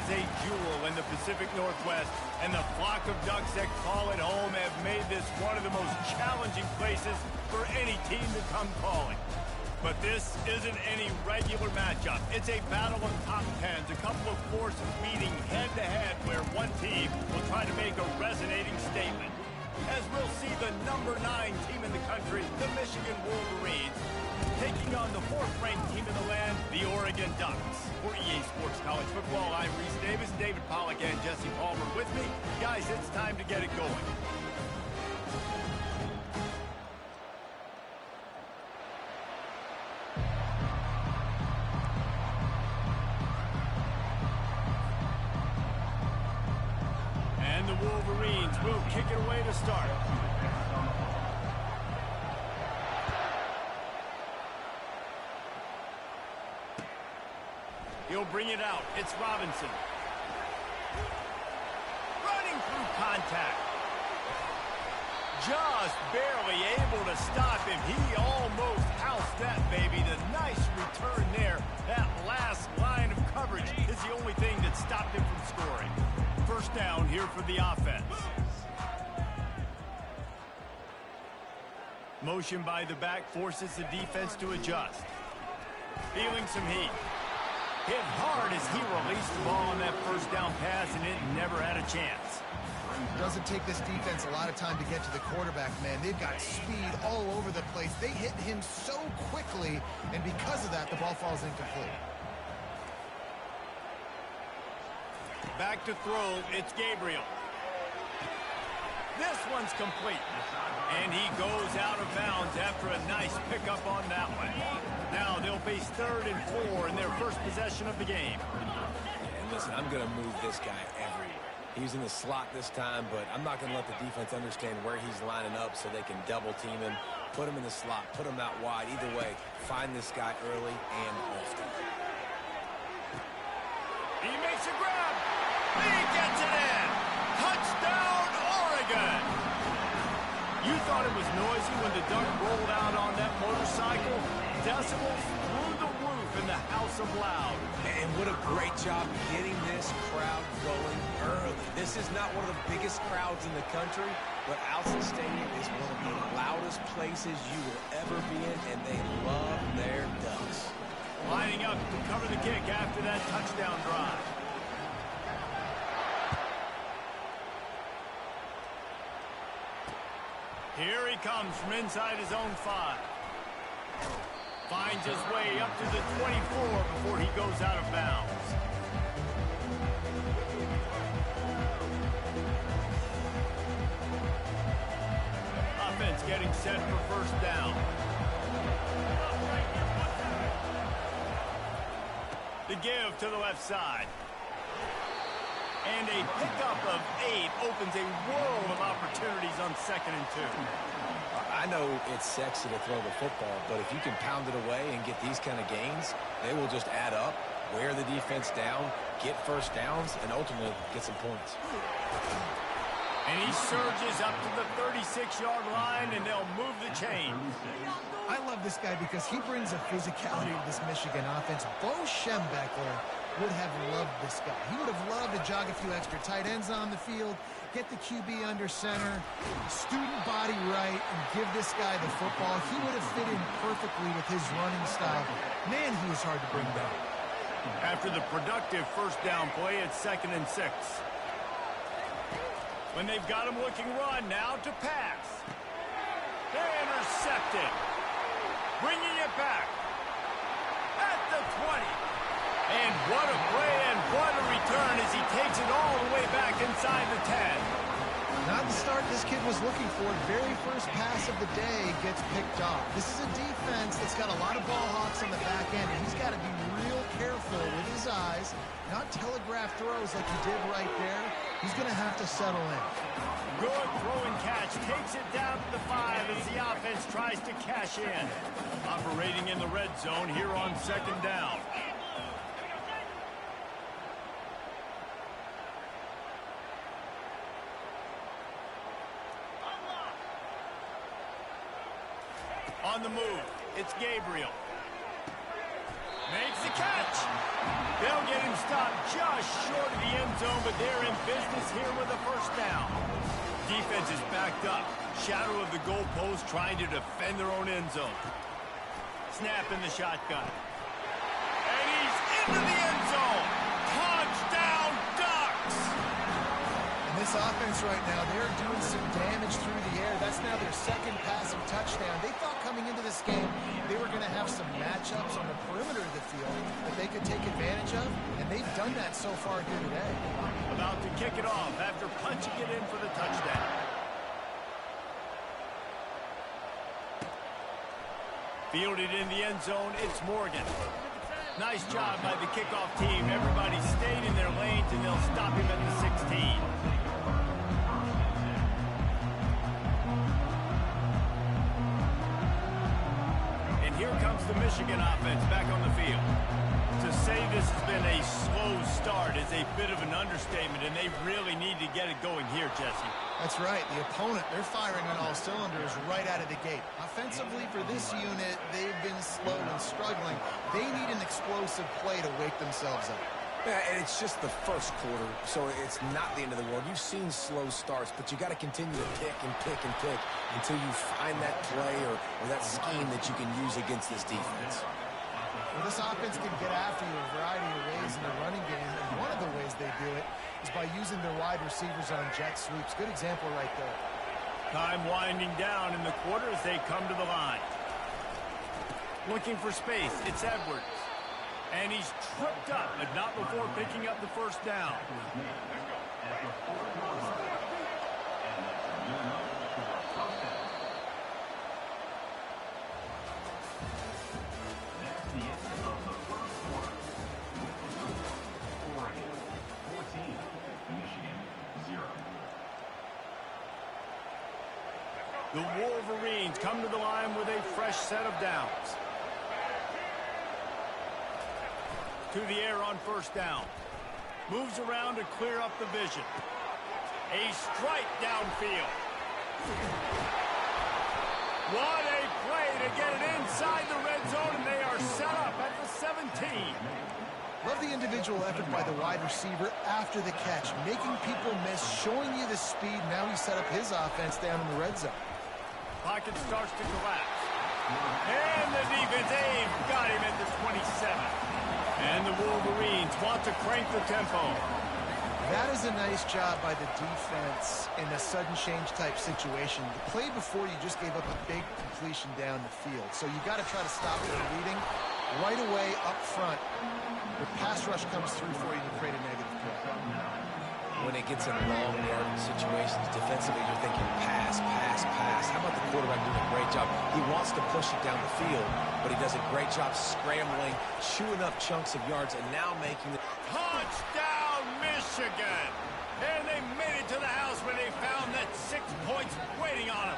is a jewel in the Pacific Northwest, and the flock of ducks that call it home have made this one of the most challenging places for any team to come calling. But this isn't any regular matchup. It's a battle of top tens, a couple of forces meeting head-to-head where one team will try to make a resonating statement. As we'll see the #9 team in the country, the Michigan Wolverines, taking on the 4th-ranked team in the land, the Oregon Ducks. For EA Sports College Football, I'm Reese Davis, David Pollack, and Jesse Palmer with me. Guys, it's time to get it going. And the Wolverines will kick it away to start. He'll bring it out. It's Robinson. Running through contact. Just barely able to stop him. He almost housed that baby. The nice return there. That last line of coverage is the only thing that stopped him from scoring. First down here for the offense. Motion by the back forces the defense to adjust. Feeling some heat. Hit hard as he released the ball on that first down pass, and it never had a chance. It doesn't take this defense a lot of time to get to the quarterback, man. They've got speed all over the place. They hit him so quickly, and because of that, the ball falls incomplete. Back to throw, it's Gabriel. This one's complete. And he goes out of bounds after a nice pickup on that one. Now they'll face 3rd and 4 in their first possession of the game. And listen, I'm going to move this guy everywhere. He's in the slot this time, but I'm not going to let the defense understand where he's lining up so they can double team him, put him in the slot, put him out wide. Either way, find this guy early and often. He makes a grab. He gets it in. Touchdown, Oregon. You thought it was noisy when the Duck rolled out on that motorcycle? Decibels through the roof in the House of Loud. And what a great job getting this crowd going early. This is not one of the biggest crowds in the country, but Alson Stadium is one of the loudest places you will ever be in, and they love their Ducks. Lining up to cover the kick after that touchdown drive. Here he comes from inside his own 5. Finds his way up to the 24 before he goes out of bounds. Offense getting set for first down. The give to the left side. And a pickup of 8 opens a world of opportunities on 2nd and 2. I know it's sexy to throw the football, but if you can pound it away and get these kind of gains, they will just add up, wear the defense down, get first downs, and ultimately get some points. And he surges up to the 36-yard line, and they'll move the chain. I love this guy because he brings a physicality to this Michigan offense. Bo Schembechler would have loved this guy. He would have loved to jog a few extra tight ends on the field, get the QB under center, student body right, and give this guy the football. He would have fit in perfectly with his running style. Man, he was hard to bring down. After the productive first down play, it's 2nd and 6. When they've got him looking run, now to pass. Intercepted. Bringing it back. At the 20. And what a play and what a return as he takes it all the way back inside the 10. Not the start this kid was looking for. Very first pass of the day gets picked off. This is a defense that's got a lot of ball hawks on the back end, and he's got to be real careful with his eyes, not telegraph throws like he did right there. He's going to have to settle in. Good throw and catch. Takes it down to the 5 as the offense tries to cash in. Operating in the red zone here on 2nd down. On the move, it's Gabriel. Makes the catch. They'll get him stopped just short of the end zone, but they're in business here with a first down. Defense is backed up. Shadow of the goalpost trying to defend their own end zone. Snap in the shotgun. And he's into the end zone. Touchdown, Ducks! And this offense right now, they're doing some damage through the air. That's now their second passing touchdown. They thought coming into this game they were going to have some matchups on the perimeter of the field that they could take advantage of, and they've done that so far here today. About to kick it off after punching it in for the touchdown. Fielded in the end zone, it's Morgan. Nice job by the kickoff team. Everybody stayed in their lanes, and they'll stop him at the 16. And here comes the Michigan offense back on the field. To say this has been a slow start is a bit of an understatement, and they really need to get it going here, Jesse. That's right. The opponent, they're firing on all cylinders right out of the gate. Offensively for this unit, they've been slow and struggling. They need an explosive play to wake themselves up. Yeah, and it's just the first quarter, so it's not the end of the world. You've seen slow starts, but you got to continue to pick and pick and pick until you find that play or that scheme that you can use against this defense. Well, this offense can get after you a variety of ways in the running game, and one of the ways they do it is by using their wide receivers on jet sweeps. Good example right there. Time winding down in the quarter as they come to the line. Looking for space, it's Edwards. And he's tripped up, but not before picking up the first down. The Wolverines come to the line with a fresh set of downs. To the air on first down. Moves around to clear up the vision. A strike downfield. What a play to get it inside the red zone, and they are set up at the 17. Love the individual effort by the wide receiver after the catch, making people miss, showing you the speed. Now he set up his offense down in the red zone. Pocket starts to collapse. And the defense aim got him at the 27. And the Wolverines want to crank the tempo. That is a nice job by the defense in a sudden change type situation. The play before, you just gave up a big completion down the field. So you got to try to stop their leading right away up front. The pass rush comes through for you to create a negative play. When it gets in long yard situations, defensively, you're thinking pass, pass, pass. How about the quarterback doing a great job? He wants to push it down the field, but he does a great job scrambling, chewing up chunks of yards, and now making the touchdown, Michigan! And they made it to the house where they found that 6 points waiting on them.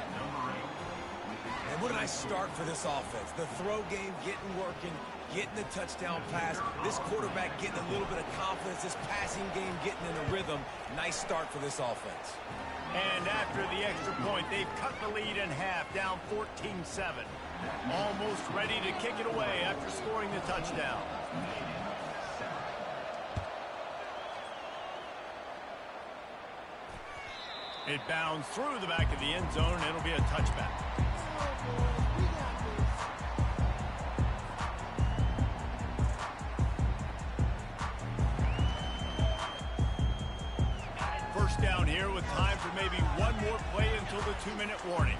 And what a nice start for this offense. The throw game getting working, getting the touchdown pass. This quarterback getting a little bit of confidence. This passing game getting in a rhythm. Nice start for this offense. And after the extra point, they've cut the lead in half, down 14-7. Almost ready to kick it away after scoring the touchdown. It bounds through the back of the end zone, and it'll be a touchback. First down here with time for maybe one more play until the 2-minute warning.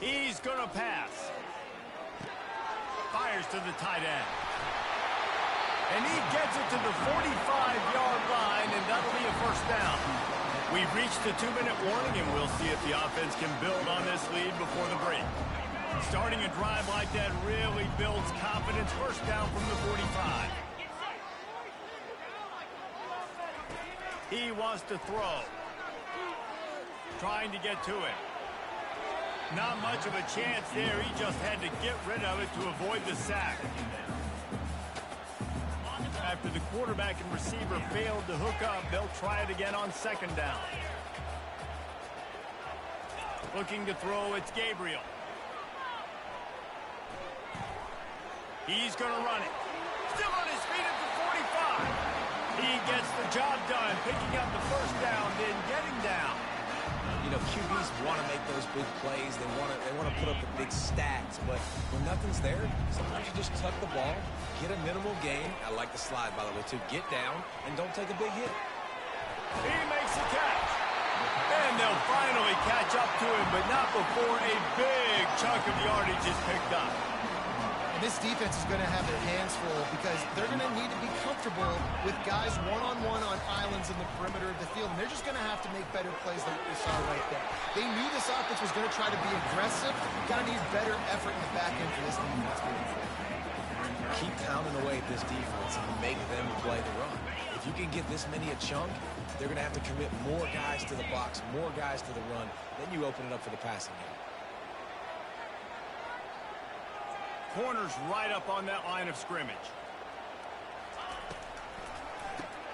He's going to pass. Fires to the tight end. And he gets it to the 45-yard line, and that'll be a first down. We've reached the 2-minute warning, and we'll see if the offense can build on this lead before the break. Starting a drive like that really builds confidence. First down from the 45. He wants to throw. Trying to get to it. Not much of a chance there. He just had to get rid of it to avoid the sack. After the quarterback and receiver failed to hook up, they'll try it again on second down. Looking to throw, it's Gabriel. He's going to run it. Still on his feet at the 45. He gets the job done, picking up the first down, then getting down. You know, QBs want to make those big plays. They want to put up the big stats. But when nothing's there, sometimes you just tuck the ball, get a minimal gain. I like the slide, by the way, too. Get down and don't take a big hit. He makes the catch. And they'll finally catch up to him, but not before a big chunk of yardage is picked up. And this defense is going to have their hands full because they're going to need to be comfortable with guys one-on-one on islands in the perimeter of the field. And they're just going to have to make better plays than what we saw right there. They knew this offense was going to try to be aggressive. Got to need better effort in the back end for this defense moving forward. Keep pounding away at this defense and make them play the run. If you can get this many a chunk, they're going to have to commit more guys to the box, more guys to the run. Then you open it up for the passing game. Corner's right up on that line of scrimmage.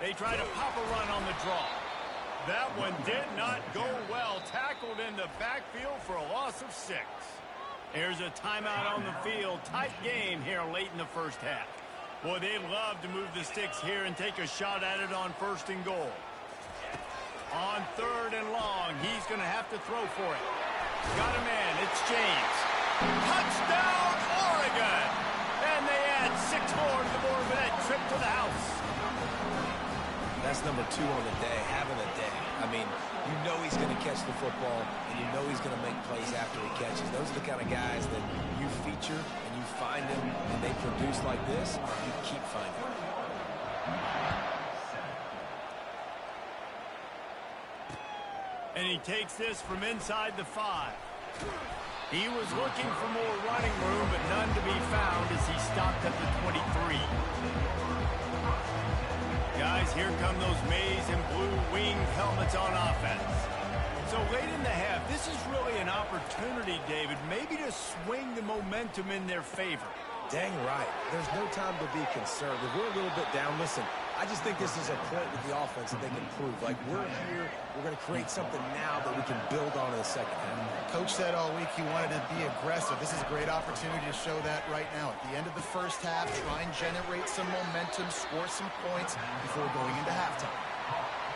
They try to pop a run on the draw. That one did not go well. Tackled in the backfield for a loss of 6. Here's a timeout on the field. Tight game here late in the first half. Boy, they love to move the sticks here and take a shot at it on 1st and goal. On 3rd and long, he's going to have to throw for it. Got a man. It's James. Touchdown, Oregon! And they add 6 more to the board with that trip to the house. That's number 2 on the day, having a day. I mean, you know he's going to catch the football, and you know he's going to make plays after he catches. Those are the kind of guys that you feature, and you find them, and they produce like this, you keep finding them. And he takes this from inside the 5. He was looking for more running room, but none to be found as he stopped at the 23. Guys, here come those maize and blue winged helmets on offense. So late in the half, this is really an opportunity, David, maybe to swing the momentum in their favor. Dang right. There's no time to be concerned. If we're a little bit down, listen, I just think this is a point with the offense that they can prove. Like, we're here, we're going to create something now that we can build on in the second half. Coach said all week he wanted to be aggressive. This is a great opportunity to show that right now. At the end of the first half, try and generate some momentum, score some points before going into halftime.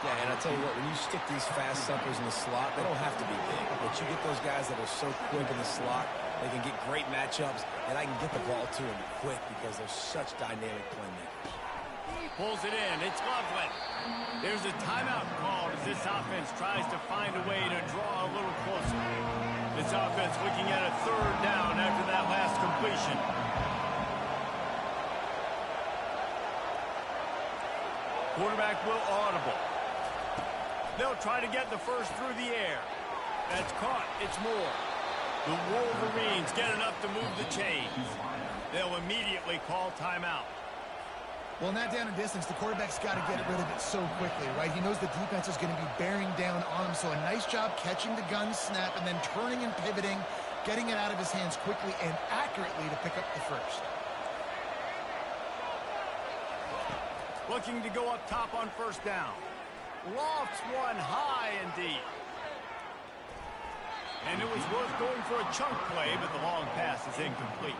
Yeah, and I tell you what, when you stick these fast suckers in the slot, they don't have to be big. But you get those guys that are so quick in the slot, they can get great matchups, and I can get the ball to them quick because they're such dynamic playmakers. Pulls it in. It's Loveland. There's a timeout called as this offense tries to find a way to draw a little closer. This offense looking at a 3rd down after that last completion. Quarterback will audible. They'll try to get the first through the air. That's caught. It's Moore. The Wolverines get enough to move the chains. They'll immediately call timeout. Well, not down in distance, the quarterback's got to get rid of it so quickly, right? He knows the defense is going to be bearing down on him, so a nice job catching the gun snap and then turning and pivoting, getting it out of his hands quickly and accurately to pick up the first. Looking to go up top on 1st down. Lofts one high and deep. And it was worth going for a chunk play, but the long pass is incomplete.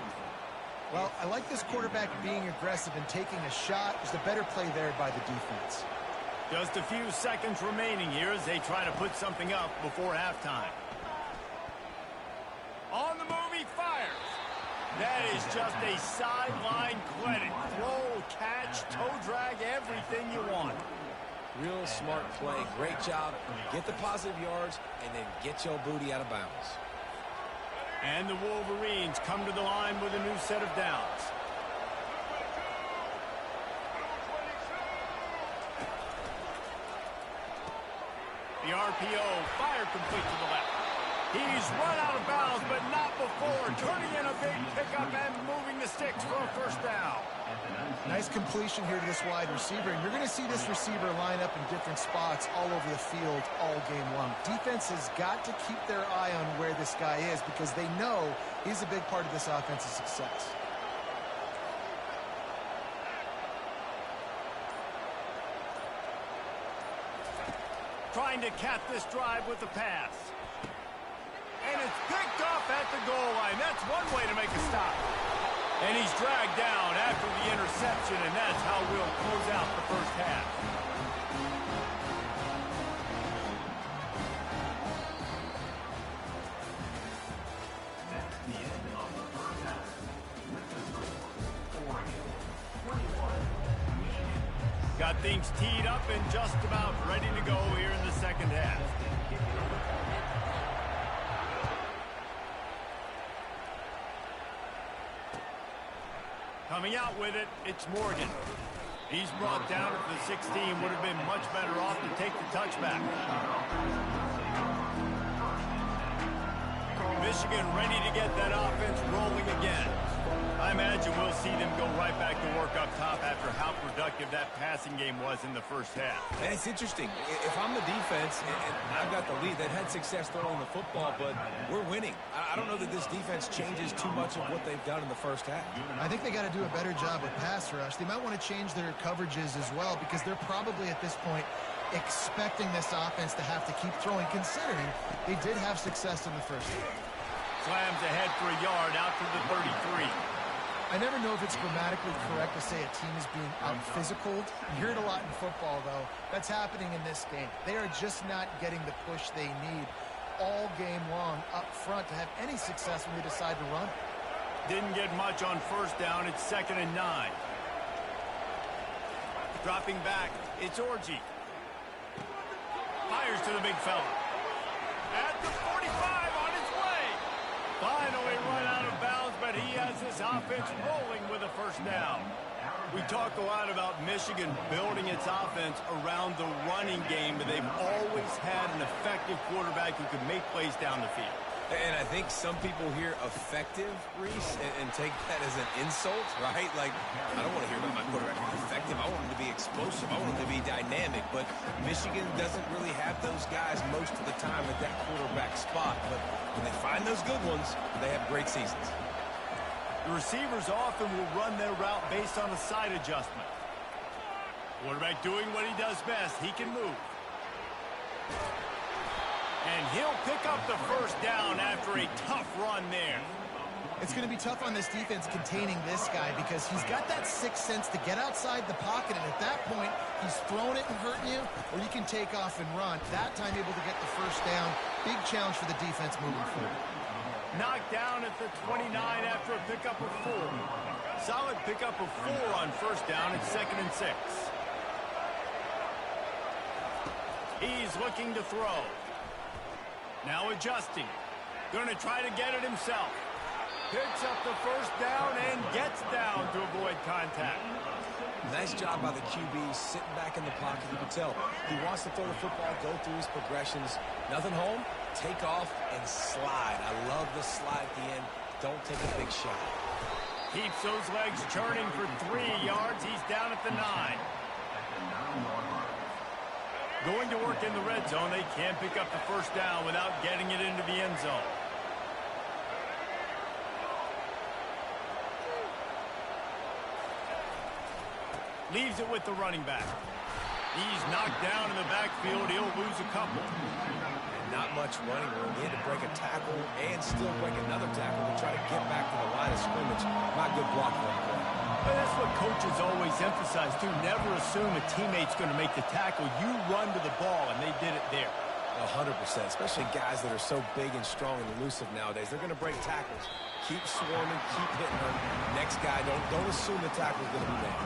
Well, I like this quarterback being aggressive and taking a shot. There's a better play there by the defense. Just a few seconds remaining here as they try to put something up before halftime. On the move, he fires. That is just a sideline clinic. Throw, catch, toe drag, everything you want. Real smart play. Great job. Get the positive yards and then get your booty out of bounds. And the Wolverines come to the line with a new set of downs. The RPO, fire complete to the left. He's run out of bounds, but not before. Turning in a big pickup and moving the sticks for a 1st down. Nice completion here to this wide receiver, and you're going to see this receiver line up in different spots all over the field all game long. Defense has got to keep their eye on where this guy is because they know he's a big part of this offense's success. Trying to cap this drive with the pass. And it's picked off at the goal line. That's one way to make a stop. And he's dragged down after the interception, and that's how we'll close out the first half. Got things teed up and just about ready to go here in the second half. Coming out with it, it's Morgan. He's brought down at the 16. Would have been much better off to take the touchback. Michigan ready to get that offense rolling again. I imagine we'll see them go right back to work up top after how productive that passing game was in the first half. And it's interesting. If I'm the defense and I've got the lead, they've had success throwing the football, but we're winning. I don't know that this defense changes too much of what they've done in the first half. I think they got to do a better job with pass rush. They might want to change their coverages as well because they're probably at this point expecting this offense to have to keep throwing, considering they did have success in the first half. Slams ahead for a yard out to the 33. I never know if it's grammatically correct to say a team is being out-physicaled. You hear it a lot in football, though. That's happening in this game. They are just not getting the push they need all game long up front to have any success when they decide to run. Didn't get much on first down. It's 2nd and 9. Dropping back, it's Orji. Fires to the big fella. At the 45, on his way. Finally run out of bounds, but he has this offense rolling with a first down. We talk a lot about Michigan building its offense around the running game, but they've always had an effective quarterback who can make plays down the field. And I think some people hear effective, Reese, and take that as an insult, right? Like, I don't want to hear about my quarterback being effective. I want him to be explosive. I want him to be dynamic. But Michigan doesn't really have those guys most of the time at that quarterback spot. But when they find those good ones, they have great seasons. The receivers often will run their route based on a side adjustment. Quarterback doing what he does best. He can move. And he'll pick up the first down after a tough run there. It's going to be tough on this defense containing this guy because he's got that sixth sense to get outside the pocket, and at that point, he's throwing it and hurting you, or you can take off and run. That time able to get the first down. Big challenge for the defense moving forward. Knocked down at the 29 after a pickup of 4. Solid pickup of 4 on first down. It's 2nd and 6. He's looking to throw. Now adjusting. Going to try to get it himself. Picks up the first down and gets down to avoid contact. Nice job by the QB, sitting back in the pocket. You can tell he wants to throw the football, go through his progressions. Nothing home, take off, and slide. I love the slide at the end. Don't take a big shot. Keeps those legs churning for 3 yards. He's down at the 9. Going to work in the red zone. They can't pick up the first down without getting it into the end zone. Leaves it with the running back. He's knocked down in the backfield. He'll lose a couple. And not much running room. He had to break a tackle and still break another tackle to try to get back to the line of scrimmage. Not good block for him. But that's what coaches always emphasize, too. Never assume a teammate's going to make the tackle. You run to the ball, and they did it there. 100%, especially guys that are so big and strong and elusive nowadays. They're going to break tackles. Keep swarming, keep hitting them. Next guy, don't assume the tackle's going to be made.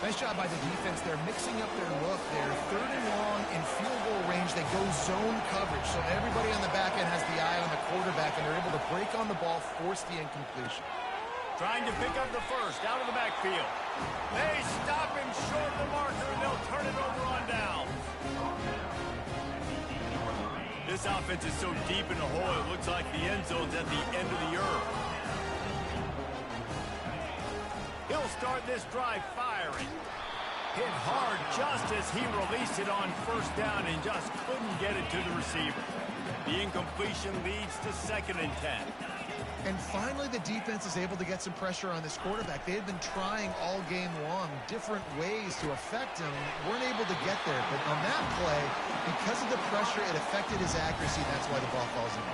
Nice job by the defense. They're mixing up their look. They're 3rd and long in field goal range. They go zone coverage, so everybody on the back end has the eye on the quarterback, and they're able to break on the ball, force the incompletion. Trying to pick up the first, out of the backfield. They stop him short of the marker, and they'll turn it over on down. This offense is so deep in the hole, it looks like the end zone's at the end of the earth. He'll start this drive firing. Hit hard just as he released it on first down and just couldn't get it to the receiver. The incompletion leads to 2nd and 10. And finally, the defense is able to get some pressure on this quarterback. They had been trying all game long different ways to affect him. Weren't able to get there. But on that play, because of the pressure, it affected his accuracy. That's why the ball falls in.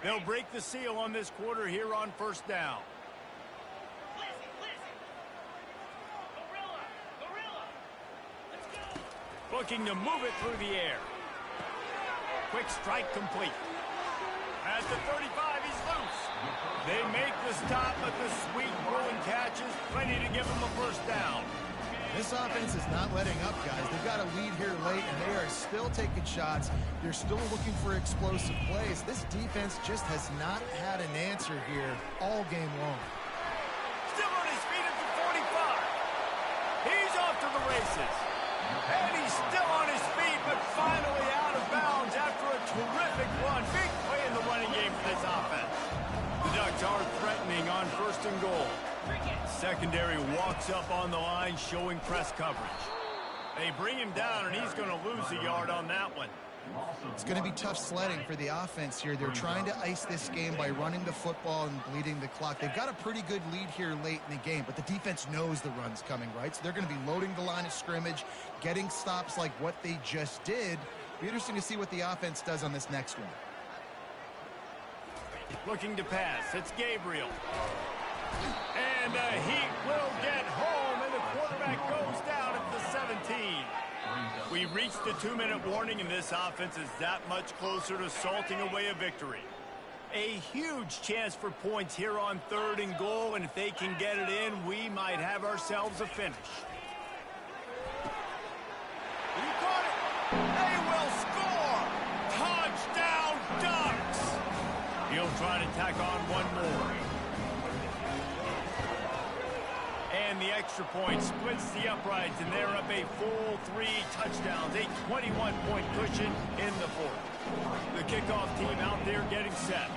They'll break the seal on this quarter here on first down. Looking to move it through the air. Quick strike complete. At the 35, he's loose. They make the stop, but the sweet rolling catch is plenty to give them a first down. This offense is not letting up, guys. They've got a lead here late, and they are still taking shots. They're still looking for explosive plays. This defense just has not had an answer here all game long. Still on his feet at the 45. He's off to the races. And he's still on his feet, but finally out of bounds after a terrific run. Big play in the running game for this offense. The Ducks are threatening on first and goal. Secondary walks up on the line, showing press coverage. They bring him down, and he's going to lose a yard on that one. It's going to be tough sledding for the offense here. They're trying to ice this game by running the football and bleeding the clock. They've got a pretty good lead here late in the game, but the defense knows the run's coming, right? So they're going to be loading the line of scrimmage, getting stops like what they just did. Be interesting to see what the offense does on this next one. Looking to pass. It's Gabriel. And he will get home, and the quarterback goes down at the 17. We reached the 2-minute warning, and this offense is that much closer to salting away a victory. A huge chance for points here on third and goal, and if they can get it in, we might have ourselves a finish. He caught it. They will score. Touchdown, Ducks. He'll try to tack on one more. And the extra point splits the uprights, and they're up a full 3 touchdowns, a 21-point cushion in the fourth. The kickoff team out there getting set.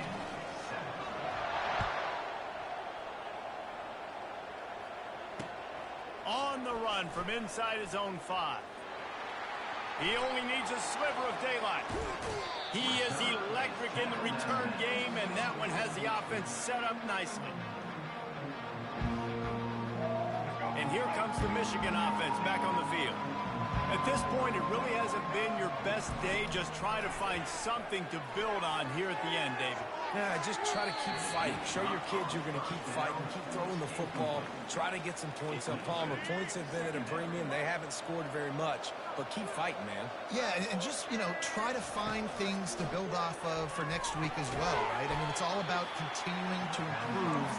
On the run from inside his own 5. He only needs a sliver of daylight. He is electric in the return game, and that one has the offense set up nicely. And here comes the Michigan offense back on the field. At this point, it really hasn't been your best day. Just try to find something to build on here at the end, David. Yeah, just try to keep fighting. Show your kids you're going to keep fighting, keep throwing the football, try to get some points up. Palmer, points have been at a premium. They haven't scored very much, but keep fighting, man. Yeah, and just, try to find things to build off of for next week as well, right? I mean, it's all about continuing to improve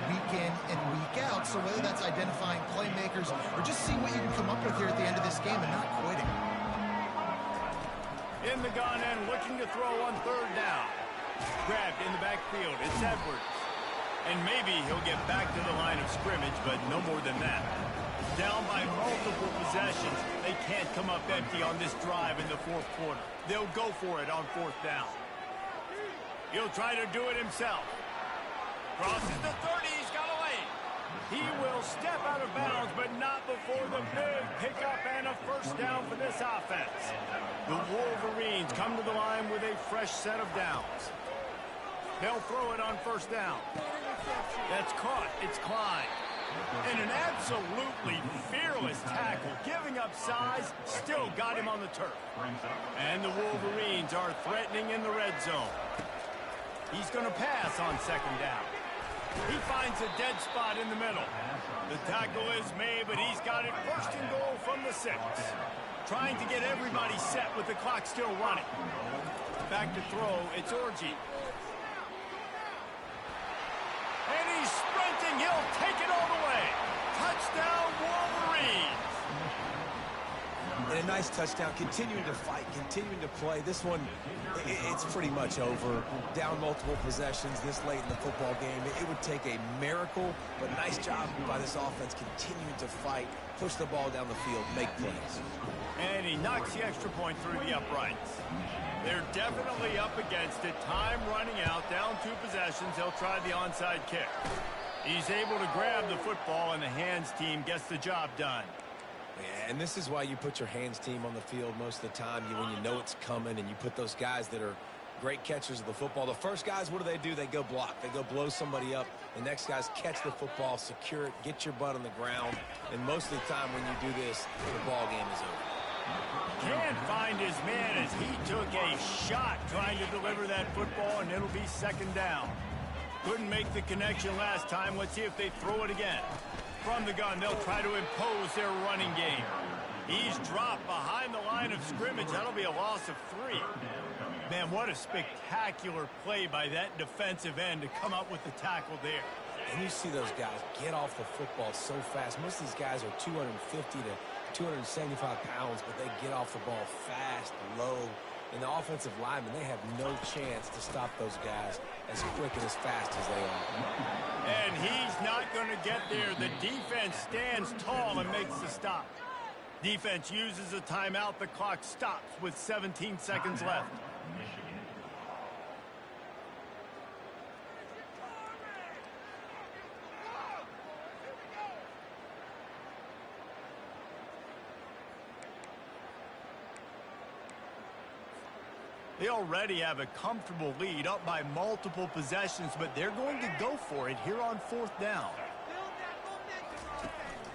week in and week out. So whether that's identifying playmakers or just seeing what you can come up with here at the end of this game and not quitting. In the gun end, looking to throw on third down. Grabbed in the backfield. It's Edwards. And maybe he'll get back to the line of scrimmage, but no more than that. Down by multiple possessions, they can't come up empty on this drive in the fourth quarter. They'll go for it on fourth down. He'll try to do it himself. Crosses the 30. He's got a lane. He will step out of bounds, but not before the big pickup and a first down for this offense. The Wolverines come to the line with a fresh set of downs. They'll throw it on first down. That's caught. It's Klein. And an absolutely fearless tackle, giving up size, still got him on the turf. And the Wolverines are threatening in the red zone. He's going to pass on second down. He finds a dead spot in the middle. The tackle is made, but he's got it first and goal from the 6. Trying to get everybody set with the clock still running. Back to throw, it's Orji. And he's sprinting, he'll take it all the way. Touchdown, Wolverines. And a nice touchdown, continuing to fight, continuing to play. This one, it's pretty much over. Down multiple possessions this late in the football game. It would take a miracle, but nice job by this offense continuing to fight, push the ball down the field, make plays. And he knocks the extra point through the uprights. They're definitely up against it. Time running out, down 2 possessions. They'll try the onside kick. He's able to grab the football, and the hands team gets the job done. Yeah, and this is why you put your hands team on the field most of the time when you know it's coming, and you put those guys that are great catchers of the football. The first guys, what do? They go block. They go blow somebody up. The next guys catch the football, secure it, get your butt on the ground. And most of the time when you do this, the ball game is over. Can't find his man as he took a shot trying to deliver that football, and it'll be second down. Couldn't make the connection last time. Let's see if they throw it again. From the gun, they'll try to impose their running game. He's dropped behind the line of scrimmage. That'll be a loss of 3. Man, what a spectacular play by that defensive end to come up with the tackle there. And you see those guys get off the football so fast. Most of these guys are 250 to 275 pounds, but they get off the ball fast, low. And the offensive linemen, they have no chance to stop those guys as quick and as fast as they are. And he's not going to get there. The defense stands tall and makes the stop. Defense uses a timeout. The clock stops with 17 seconds left. They already have a comfortable lead, up by multiple possessions, but they're going to go for it here on 4th down.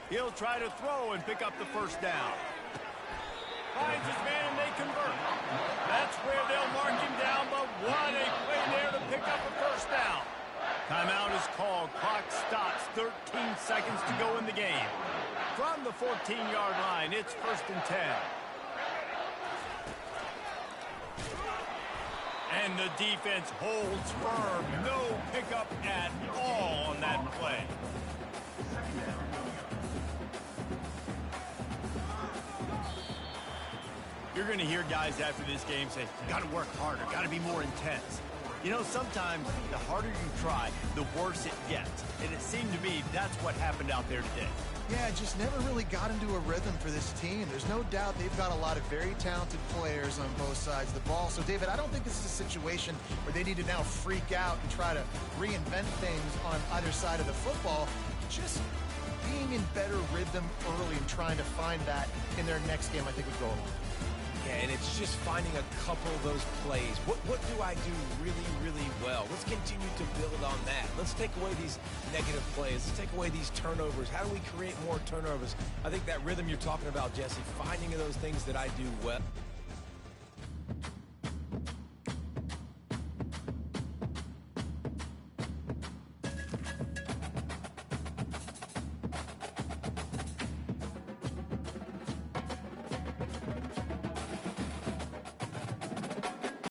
He'll try to throw and pick up the first down. Finds his man and they convert. That's where they'll mark him down, but what a play there to pick up a first down. Timeout is called. Clock stops. 13 seconds to go in the game. From the 14-yard line, it's 1st and 10. And the defense holds firm. No pickup at all on that play. You're going to hear guys after this game say, got to work harder, got to be more intense. You know, sometimes the harder you try, the worse it gets. And it seemed to me that's what happened out there today. Yeah, just never really got into a rhythm for this team. There's no doubt they've got a lot of very talented players on both sides of the ball. So, David, I don't think this is a situation where they need to now freak out and try to reinvent things on either side of the football. Just being in better rhythm early and trying to find that in their next game, I think, would go a long way. Yeah, and it's just finding a couple of those plays. What do I do really, really well? Let's continue to build on that. Let's take away these negative plays. Let's take away these turnovers. How do we create more turnovers? I think that rhythm you're talking about, Jesse, finding those things that I do well.